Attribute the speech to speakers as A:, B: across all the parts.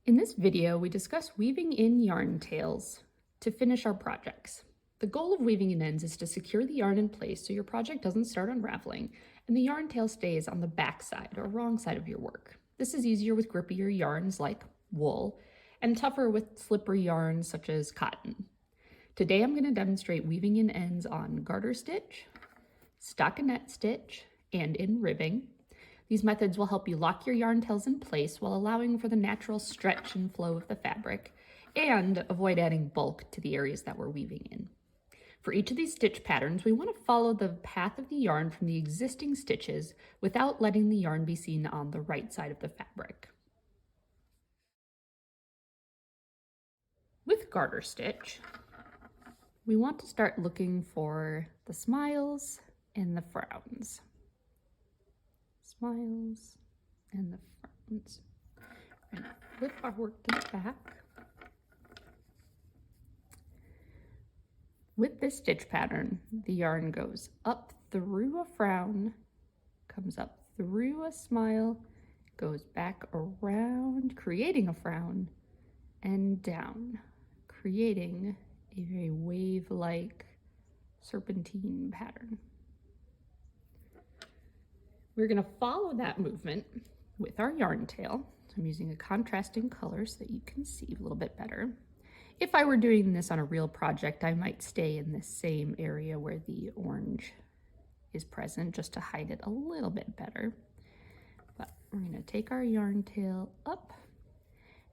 A: In this video, we discuss weaving in yarn tails to finish our projects. The goal of weaving in ends is to secure the yarn in place so your project doesn't start unraveling and the yarn tail stays on the back side or wrong side of your work. This is easier with grippier yarns like wool and tougher with slippery yarns such as cotton. Today I'm going to demonstrate weaving in ends on garter stitch, stockinette stitch, and in ribbing. These methods will help you lock your yarn tails in place while allowing for the natural stretch and flow of the fabric and avoid adding bulk to the areas that we're weaving in. For each of these stitch patterns, we want to follow the path of the yarn from the existing stitches without letting the yarn be seen on the right side of the fabric. With garter stitch, we want to start looking for the smiles and the frowns. Smiles and the frowns. We're going to flip our work to the back. With this stitch pattern, the yarn goes up through a frown, comes up through a smile, goes back around, creating a frown, and down, creating a very wave-like serpentine pattern. We're going to follow that movement with our yarn tail. So I'm using a contrasting color so that you can see a little bit better. If I were doing this on a real project, I might stay in this same area where the orange is present just to hide it a little bit better. But we're going to take our yarn tail up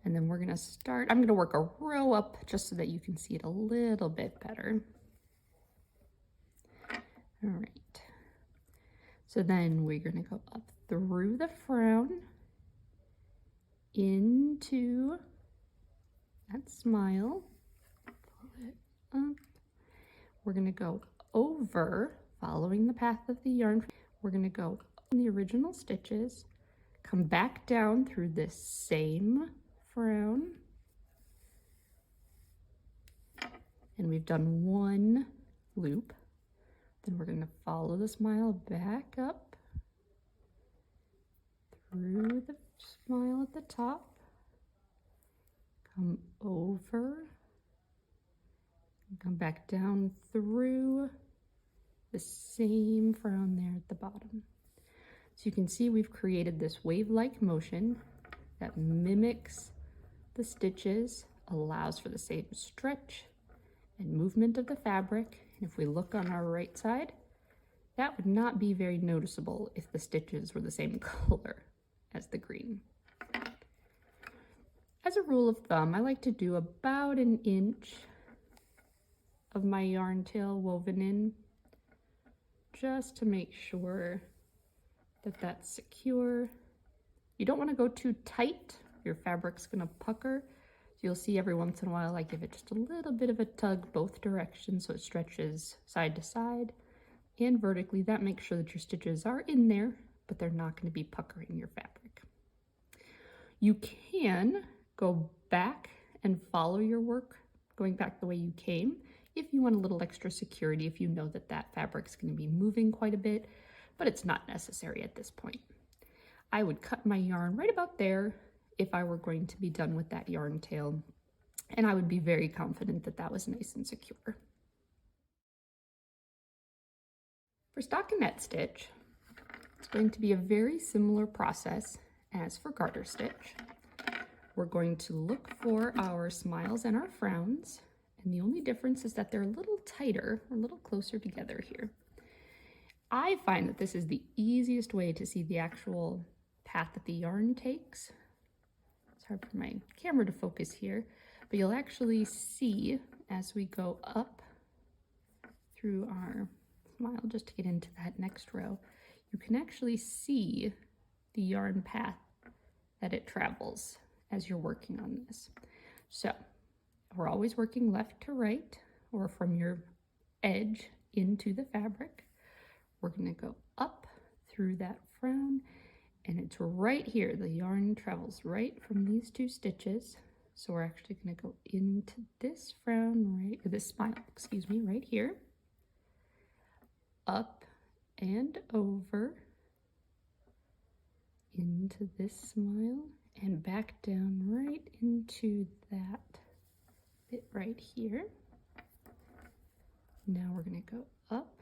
A: and then we're going to start, I'm going to work a row up just so that you can see it a little bit better. All right. So then we're going to go up through the frown into that smile, pull it up. We're going to go over, following the path of the yarn. We're going to go in the original stitches, come back down through this same frown, and we've done one loop. Then we're going to follow the smile back up through the smile at the top, come over, and come back down through the same frown there at the bottom. So you can see we've created this wave-like motion that mimics the stitches, allows for the same stretch and movement of the fabric. And if we look on our right side, that would not be very noticeable if the stitches were the same color as the green. As a rule of thumb, I like to do about 1 inch of my yarn tail woven in, just to make sure that that's secure. You don't want to go too tight, your fabric's going to pucker. You'll see every once in a while I give it just a little bit of a tug both directions so it stretches side to side and vertically. That makes sure that your stitches are in there, but they're not going to be puckering your fabric. You can go back and follow your work, going back the way you came, if you want a little extra security, if you know that that fabric's going to be moving quite a bit, but it's not necessary at this point. I would cut my yarn right about there if I were going to be done with that yarn tail, and I would be very confident that that was nice and secure. For stockinette stitch, it's going to be a very similar process as for garter stitch. We're going to look for our smiles and our frowns, and the only difference is that they're a little tighter, a little closer together here. I find that this is the easiest way to see the actual path that the yarn takes. It's hard for my camera to focus here, but you'll actually see as we go up through our smile, just to get into that next row, you can actually see the yarn path that it travels as you're working on this. So we're always working left to right or from your edge into the fabric. We're going to go up through that frown, and it's right here. The yarn travels right from these two stitches. So we're actually going to go into this frown, right, or this smile, excuse me, right here, up and over into this smile and back down right into that bit right here. Now we're going to go up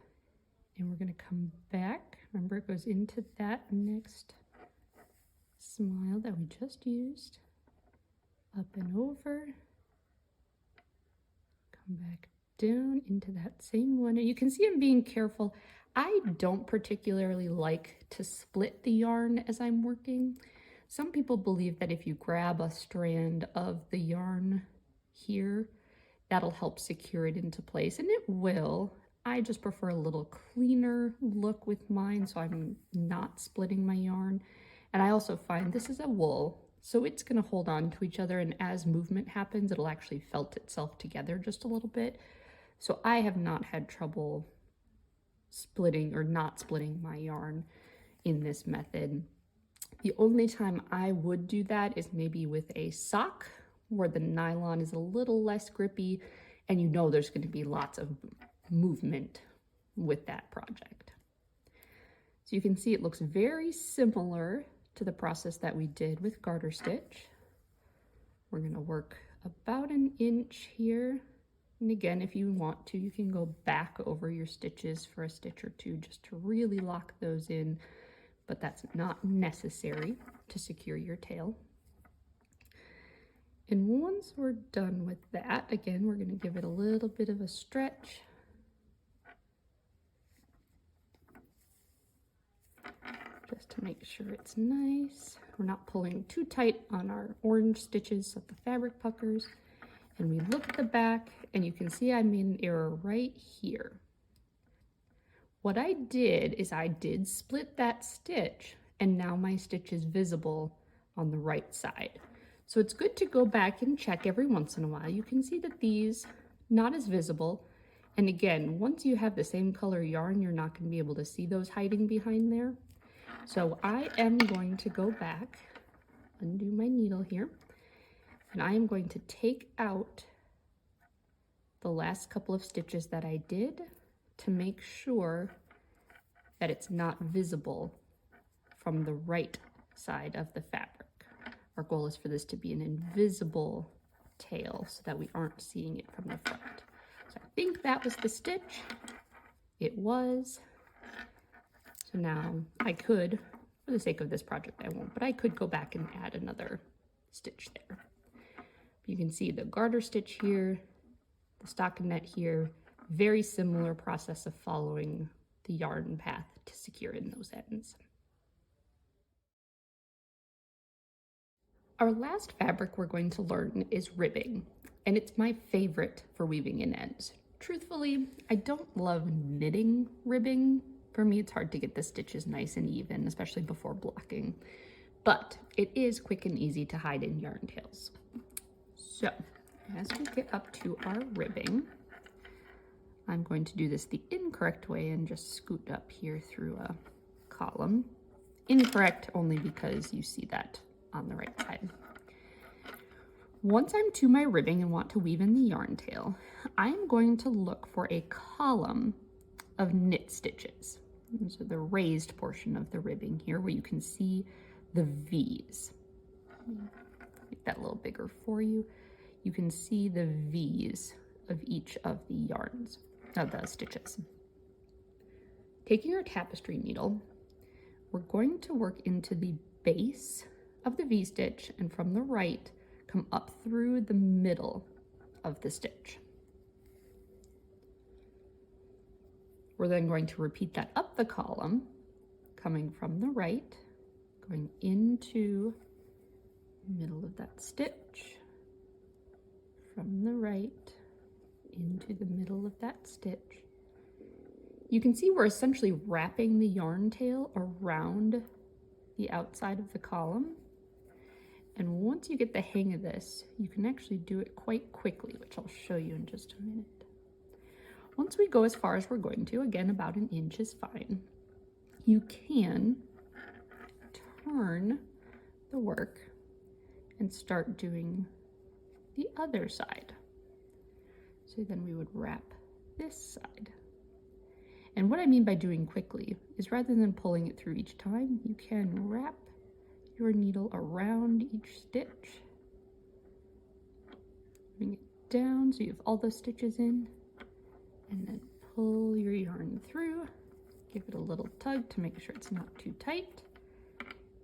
A: and we're going to come back. Remember, it goes into that next smile that we just used. Up and over. Come back down into that same one. And you can see I'm being careful. I don't particularly like to split the yarn as I'm working. Some people believe that if you grab a strand of the yarn here, that'll help secure it into place, and it will. I just prefer a little cleaner look with mine, so I'm not splitting my yarn. And I also find this is a wool, so it's going to hold on to each other, and as movement happens, it'll actually felt itself together just a little bit. So I have not had trouble splitting or not splitting my yarn in this method. The only time I would do that is maybe with a sock where the nylon is a little less grippy and you know there's going to be lots of movement with that project. So you can see it looks very similar to the process that we did with garter stitch. We're going to work about an inch here. And again, if you want to, you can go back over your stitches for a stitch or two just to really lock those in, but that's not necessary to secure your tail. And once we're done with that, again, we're going to give it a little bit of a stretch. Just to make sure it's nice. We're not pulling too tight on our orange stitches so the fabric puckers. And we look at the back and you can see I made an error right here. What I did is I did split that stitch and now my stitch is visible on the right side. So it's good to go back and check every once in a while. You can see that these not as visible. And again, once you have the same color yarn, you're not going to be able to see those hiding behind there. So I am going to go back, undo my needle here, and I am going to take out the last couple of stitches that I did to make sure that it's not visible from the right side of the fabric. Our goal is for this to be an invisible tail so that we aren't seeing it from the front. So I think that was the stitch. It was. So now I could, for the sake of this project I won't, but I could go back and add another stitch there. You can see the garter stitch here, the stockinette here, very similar process of following the yarn path to secure in those ends. Our last fabric we're going to learn is ribbing, and it's my favorite for weaving in ends. Truthfully, I don't love knitting ribbing. For me, it's hard to get the stitches nice and even, especially before blocking, but it is quick and easy to hide in yarn tails. So as we get up to our ribbing, I'm going to do this the incorrect way and just scoot up here through a column. Incorrect only because you see that on the right side. Once I'm to my ribbing and want to weave in the yarn tail, I'm going to look for a column of knit stitches. So the raised portion of the ribbing here where you can see the V's. Make that a little bigger for you. You can see the V's of each of the yarns, of the stitches. Taking our tapestry needle, we're going to work into the base of the V-stitch and from the right, come up through the middle of the stitch. We're then going to repeat that up the column, coming from the right, going into the middle of that stitch, from the right, into the middle of that stitch. You can see we're essentially wrapping the yarn tail around the outside of the column. And once you get the hang of this, you can actually do it quite quickly, which I'll show you in just a minute. Once we go as far as we're going to, again, about an inch is fine, you can turn the work and start doing the other side. So then we would wrap this side. And what I mean by doing quickly is rather than pulling it through each time, you can wrap your needle around each stitch. Bring it down so you have all those stitches in, and then pull your yarn through. Give it a little tug to make sure it's not too tight.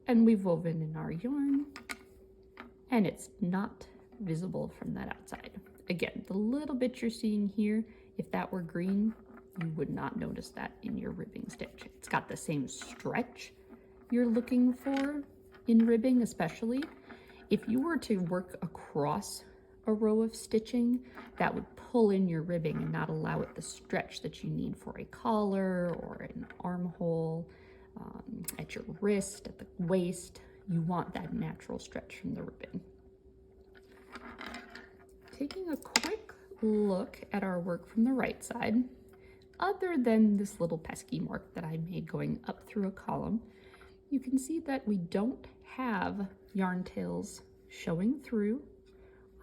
A: And we've woven in our yarn, and it's not visible from that outside. Again, the little bit you're seeing here, if that were green, you would not notice that in your ribbing stitch. It's got the same stretch you're looking for in ribbing, especially. If you were to work across a row of stitching, that would pull in your ribbing and not allow it the stretch that you need for a collar or an armhole, at your wrist, at the waist. You want that natural stretch from the ribbon. Taking a quick look at our work from the right side, other than this little pesky mark that I made going up through a column, you can see that we don't have yarn tails showing through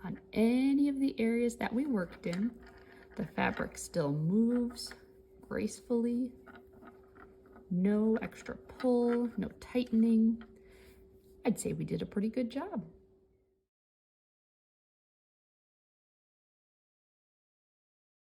A: on any of the areas that we worked in. The fabric still moves gracefully. No extra pull, no tightening. I'd say we did a pretty good job.